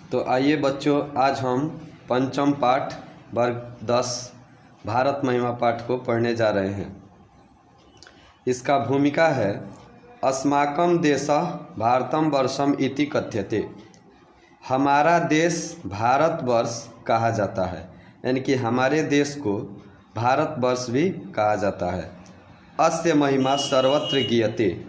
तो आइए बच्चों, आज हम पंचम पाठ वर्ग 10 भारत महिमा पाठ को पढ़ने जा रहे हैं। इसका भूमिका है अस्माकं देशः भारतम वर्षम इति कथ्यते। हमारा देश भारतवर्ष कहा जाता है, यानी कि हमारे देश को भारतवर्ष भी कहा जाता है। अस्य महिमा सर्वत्र गीयते,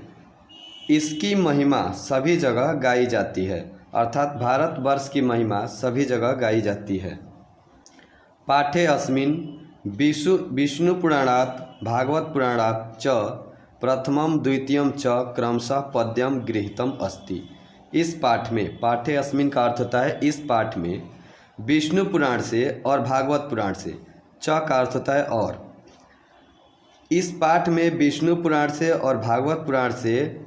इसकी महिमा सभी जगह गाई जाती है, अर्थात भारतवर्ष की महिमा सभी जगह गाई जाती है। पाठे अस्मिन् विष्णु पुराणात् भागवत पुराणात् च प्रथमम द्वितीयम च क्रमशः पद्यम गृहीतम अस्ति। इस पाठ में, पाठे अस्मिन् का अर्थ होता है इस पाठ में, विष्णु पुराण से और भागवत पुराण से, च का अर्थ होता है और। इस पाठ में विष्णु पुराण से और भागवत पुराण से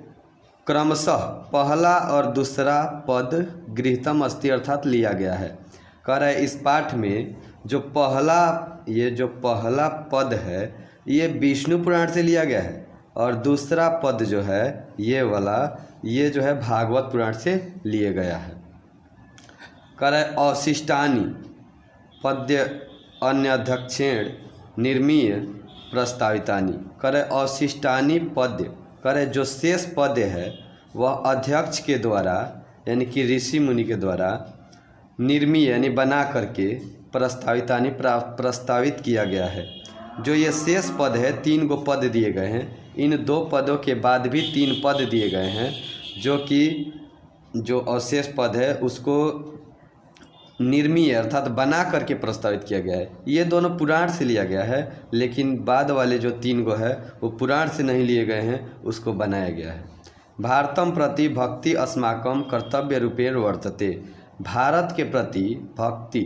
क्रमशः पहला और दूसरा पद गृहीतम अस्ति अर्थात लिया गया है। कह रहा है इस पाठ में जो पहला पद है ये विष्णु पुराण से लिया गया है, और दूसरा पद जो है ये वाला, ये जो है भागवत पुराण से लिए गया है। कह रहा है अवशिष्टानि पद्य अन्यध्यक्षेण निर्मीय प्रस्तावितानि। कह रहे अवशिष्टानि पद्य, कह रहे जो शेष पद है वह अध्यक्ष के द्वारा, यानी कि ऋषि मुनि के द्वारा निर्मीय यानी बना करके प्रस्तावितानि प्रस्तावित किया गया है। जो ये शेष पद है, 3 गो पद दिए गए हैं, इन 2 पदों के बाद भी 3 पद दिए गए हैं, जो कि जो अवशेष पद है उसको निर्मीय अर्थात बना करके प्रस्तावित किया गया है। ये दोनों पुराण से लिया गया है, लेकिन बाद वाले जो 3 गो है वो पुराण से नहीं लिए गए हैं, उसको बनाया गया है। भारतम प्रति भक्ति अस्माकं कर्तव्य रूपेण वर्तते। भारत के प्रति भक्ति,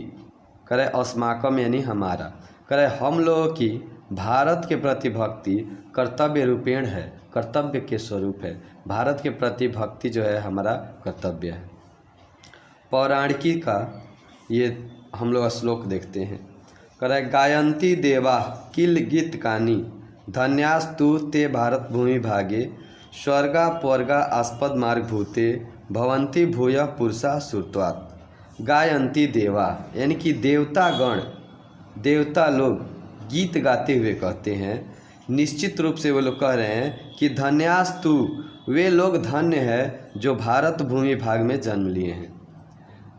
करे अस्माकं यानी हमारा, करे हम लोगों की भारत के प्रति भक्ति कर्तव्य रूपेण है, कर्तव्य के स्वरूप है। भारत के प्रति भक्ति जो है हमारा कर्तव्य है। पौराणिकी का ये हम लोग श्लोक देखते हैं। करे गायन्ति देवा किल गीतकानि धन्यास्तु ते भारत भूमि भागे स्वर्गा पौर्गा आस्पद मार्ग भूते भवन्ति भूय पुरुषा श्रुत्वात्। गायन्ति देवा यानी कि देवतागण, देवता लोग गीत गाते हुए कहते हैं, निश्चित रूप से वो लोग कह रहे हैं कि धन्यास्तु, वे लोग धन्य है जो भारत भूमि भाग में जन्म लिए हैं।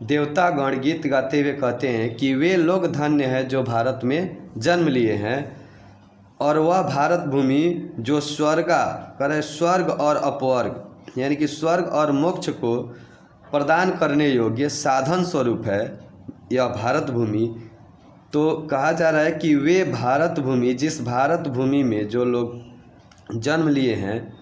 देवतागण गीत गाते हुए कहते हैं कि वे लोग धन्य है जो भारत में जन्म लिए हैं, और वह भारत भूमि जो स्वर्गा, करे स्वर्ग और अपवर्ग यानी कि स्वर्ग और मोक्ष को प्रदान करने योग्य साधन स्वरूप है यह भारत भूमि। तो कहा जा रहा है कि वे भारत भूमि, जिस भारत भूमि में जो लोग जन्म लिए हैं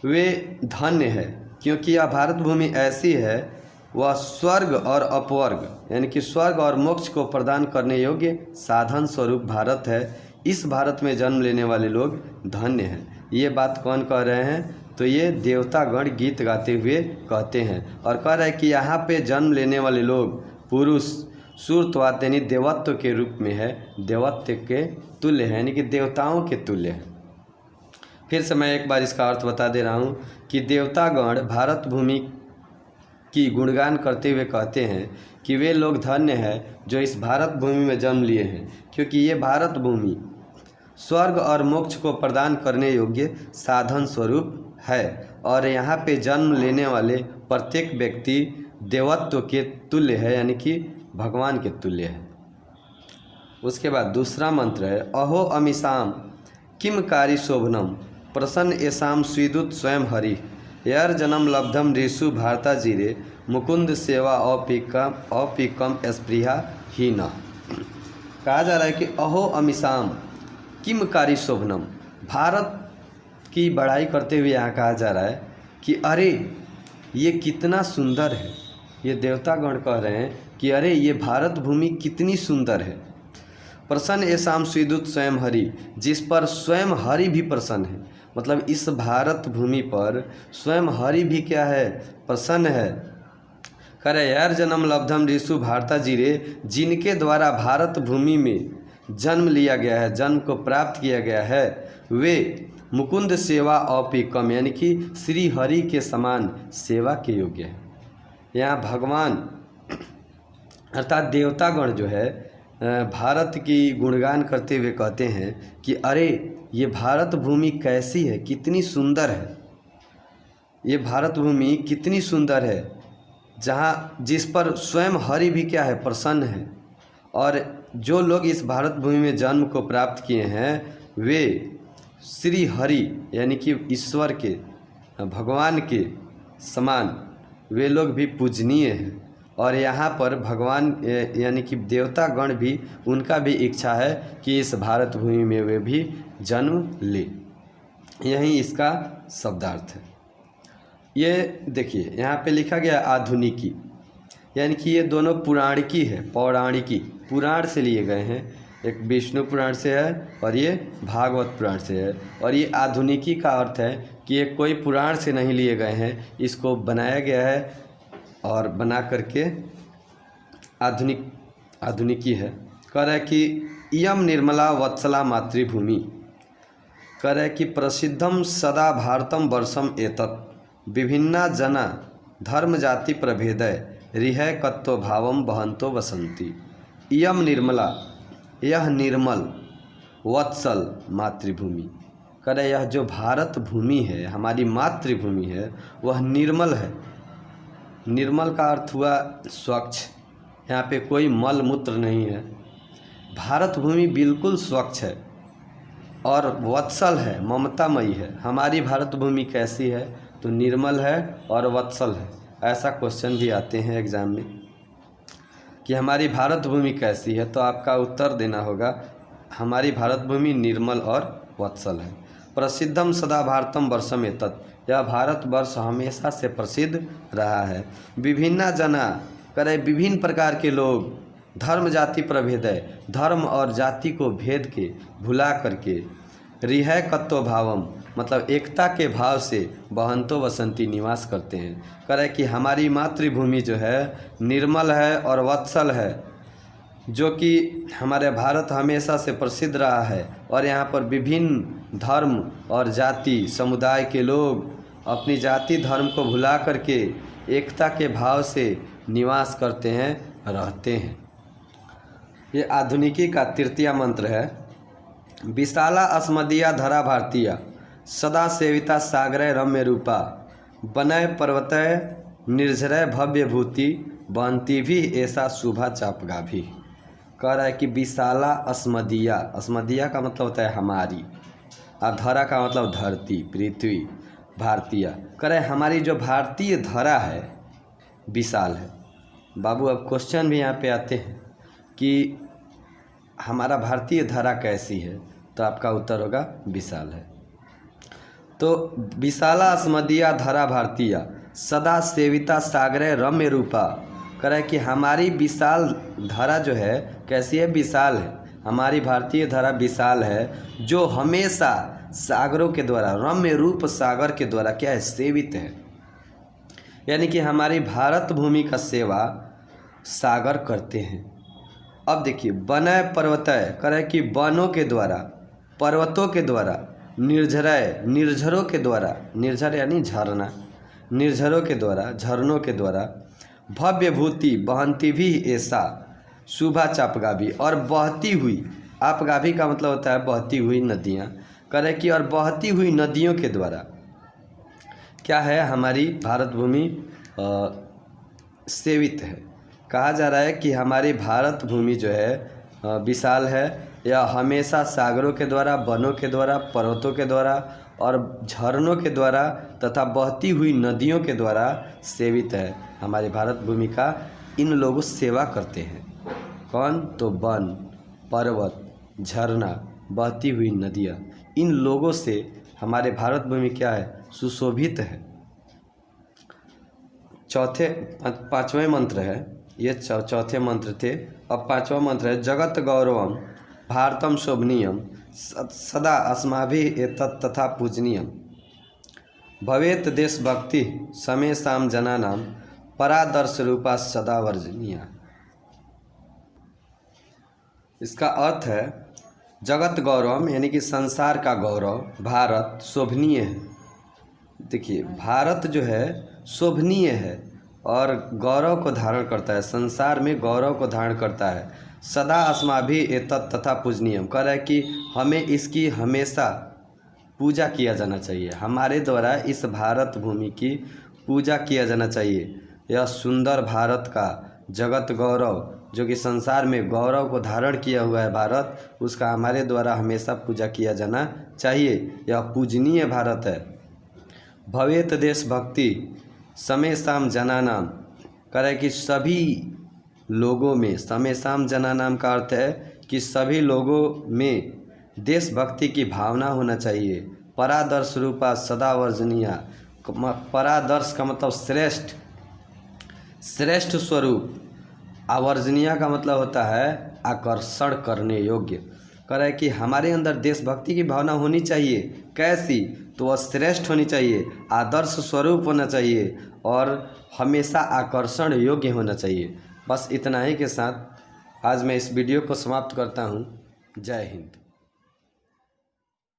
वे धन्य है, क्योंकि यह भारत भूमि ऐसी है, वह स्वर्ग और अपवर्ग यानी कि स्वर्ग और मोक्ष को प्रदान करने योग्य साधन स्वरूप भारत है। इस भारत में जन्म लेने वाले लोग धन्य हैं। ये बात कौन कह रहे हैं? तो ये देवतागण गीत गाते हुए कहते हैं, और कह रहे हैं कि यहाँ पे जन्म लेने वाले लोग पुरुष सूर्तवात यानी देवत्व के रूप में है, देवत्व के तुल्य है, यानी कि देवताओं के तुल्य है। फिर से मैं एक बार इसका अर्थ बता दे रहा हूँ कि देवतागण भारत भूमि की गुणगान करते हुए कहते हैं कि वे लोग धन्य हैं जो इस भारत भूमि में जन्म लिए हैं, क्योंकि ये भारत भूमि स्वर्ग और मोक्ष को प्रदान करने योग्य साधन स्वरूप है, और यहाँ पे जन्म लेने वाले प्रत्येक व्यक्ति देवत्व के तुल्य है, यानी कि भगवान के तुल्य है। उसके बाद दूसरा मंत्र है अहो अमीसाम किम कारी शोभनम प्रसन्न एसाम स्वीदुत स्वयं हरि यर्जनम लब्धम ऋषु भारता जीरे मुकुंद सेवा औपिकम स्पृहा ही न। कहा जा रहा है कि अहो अमीसाम किम कारी शोभनम, भारत की बड़ाई करते हुए यहाँ कहा जा रहा है कि अरे ये कितना सुंदर है। ये देवतागण कह रहे हैं कि अरे ये भारत भूमि कितनी सुंदर है। प्रसन्न एसाम स्वीदुत स्वयं हरि, जिस पर स्वयं हरि भी प्रसन्न है, मतलब इस भारत भूमि पर स्वयं हरि भी क्या है? प्रसन्न है। करे यार जन्म लब्धम ऋषु भारता जीरे, जिनके द्वारा भारत भूमि में जन्म लिया गया है, जन्म को प्राप्त किया गया है, वे मुकुंद सेवा औपिकम यानी कि श्री हरि के समान सेवा के योग्य है। यहाँ भगवान अर्थात देवतागण जो है भारत की गुणगान करते हुए कहते हैं कि अरे ये भारत भूमि कैसी है, कितनी सुंदर है, ये भारत भूमि कितनी सुंदर है, जहाँ जिस पर स्वयं हरि भी क्या है, प्रसन्न है। और जो लोग इस भारत भूमि में जन्म को प्राप्त किए हैं वे श्री हरि यानी कि ईश्वर के, भगवान के समान वे लोग भी पूजनीय हैं। और यहाँ पर भगवान यानी कि देवता गण भी, उनका भी इच्छा है कि इस भारत भूमि में वे भी जन्म ले। यही इसका शब्दार्थ है। ये देखिए यहाँ पे लिखा गया आधुनिकी, यानी कि ये दोनों पुराणिकी है, पौराणिकी, पुराण से लिए गए हैं। एक विष्णु पुराण से है और ये भागवत पुराण से है। और ये आधुनिकी का अर्थ है कि ये कोई पुराण से नहीं लिए गए हैं, इसको बनाया गया है और बना करके आधुनिकी है। कह रहा है कि इयम निर्मला वत्सला मातृभूमि, कह रहा है कि प्रसिद्धम सदा भारतम वर्षम एतत् विभिन्ना जना धर्म जाति प्रभेदय रिह कत्तो भावम बहंतो वसंती। इयम निर्मला, यह निर्मल, वत्सल मातृभूमि, कह रहे यह जो भारत भूमि है, हमारी मातृभूमि है, वह निर्मल है। निर्मल का अर्थ हुआ स्वच्छ, यहाँ पे कोई मल मूत्र नहीं है। भारत भूमि बिल्कुल स्वच्छ है और वत्सल है, ममतामयी है। हमारी भारत भूमि कैसी है? तो निर्मल है और वत्सल है। ऐसा क्वेश्चन भी आते हैं एग्जाम में कि हमारी भारत भूमि कैसी है, तो आपका उत्तर देना होगा हमारी भारत भूमि निर्मल और वत्सल है। प्रसिद्धम सदा भारतम वर्षम एतत्, यह भारतवर्ष हमेशा से प्रसिद्ध रहा है। विभिन्ना जना, करे विभिन्न प्रकार के लोग, धर्म जाति प्रभेदय, धर्म और जाति को भेद के भुला करके, रिह कत्तो भावम मतलब एकता के भाव से बहंतो वसंती निवास करते हैं। करे कि हमारी मातृभूमि जो है निर्मल है और वत्सल है, जो कि हमारे भारत हमेशा से प्रसिद्ध रहा है। और यहाँ पर विभिन्न धर्म और जाति समुदाय के लोग अपनी जाति धर्म को भुला करके एकता के भाव से निवास करते हैं, रहते हैं। ये आधुनिकी का तृतीय मंत्र है। विशाला अस्मदीया धरा भारतीय सदा सेविता सागरय रम्य रूपा बनय पर्वतय निर्झरय भव्य भूति बंती भी ऐसा शुभा चापगा भी। कह रहा है कि विशाला अस्मदीया, अस्मदीया का मतलब होता है हमारी, और धरा का मतलब धरती, पृथ्वी, भारतीय। कह रहे हमारी जो भारतीय धरा है विशाल है। बाबू अब क्वेश्चन भी यहाँ पे आते हैं कि हमारा भारतीय धरा कैसी है, तो आपका उत्तर होगा विशाल है। तो विशाला अस्मदीया धरा भारतीय सदा सेविता सागरे रम्य रूपा, करे कि हमारी विशाल धरा जो है कैसी है? विशाल है। हमारी भारतीय धरा विशाल है, जो हमेशा सागरों के द्वारा, रम्य रूप सागर के द्वारा क्या है? सेवित है। यानी कि हमारी भारत भूमि का सेवा सागर करते हैं। अब देखिए बनय पर्वतय, करे कि वनों के द्वारा, पर्वतों के द्वारा, निर्झरय निर्झरों के द्वारा, निर्झर यानी झरना, निर्झरों के द्वारा, झरनों के द्वारा, भव्य भूति बहंती भी ऐसा शुभा चापगाभी, और बहती हुई, आपगाभी का मतलब होता है बहती हुई नदियाँ, करे कि और बहती हुई नदियों के द्वारा क्या है? हमारी भारत भूमि सेवित है। कहा जा रहा है कि हमारी भारत भूमि जो है विशाल है, यह हमेशा सागरों के द्वारा, वनों के द्वारा, पर्वतों के द्वारा और झरनों के द्वारा तथा बहती हुई नदियों के द्वारा सेवित है। हमारी भारत भूमि का इन लोगों सेवा करते हैं। कौन? तो वन, पर्वत, झरना, बहती हुई नदियाँ, इन लोगों से हमारे भारत भूमि क्या है? सुशोभित है। पांचवें मंत्र है, ये चौथे मंत्र थे। अब पांचवा मंत्र है जगत गौरवम भारतम शोभनीयम सदा अस्माभिः एतत् तथा पूजनीयम भवेत देशभक्ति समय साम जनानां परादर्श रूपा सदा वर्जनीया। इसका अर्थ है जगत गौरव यानी कि संसार का गौरव, भारत शोभनीय है। देखिए भारत जो है शोभनीय है, और गौरव को धारण करता है, संसार में गौरव को धारण करता है। सदा अस्माभिः एतत् तथा पूजनीयम, कह रहा है कि हमें इसकी हमेशा पूजा किया जाना चाहिए, हमारे द्वारा इस भारत भूमि की पूजा किया जाना चाहिए। यह सुंदर भारत का जगत गौरव जो कि संसार में गौरव को धारण किया हुआ है भारत, उसका हमारे द्वारा हमेशा पूजा किया जाना चाहिए। यह पूजनीय भारत है। भवेत देशभक्ति समेषां जनानाम, कह रहा है कि सभी लोगों में, समेषां जनानाम का अर्थ है कि सभी लोगों में देशभक्ति की भावना होना चाहिए। परादर्श रूपा सदा वर्जनीया, परादर्श का मतलब श्रेष्ठ, श्रेष्ठ स्वरूप। आवर्जनीय का मतलब होता है आकर्षण करने योग्य। कह रहा है कि हमारे अंदर देशभक्ति की भावना होनी चाहिए। कैसी? तो वह श्रेष्ठ होनी चाहिए, आदर्श स्वरूप होना चाहिए और हमेशा आकर्षण योग्य होना चाहिए। बस इतना ही के साथ आज मैं इस वीडियो को समाप्त करता हूँ। जय हिंद।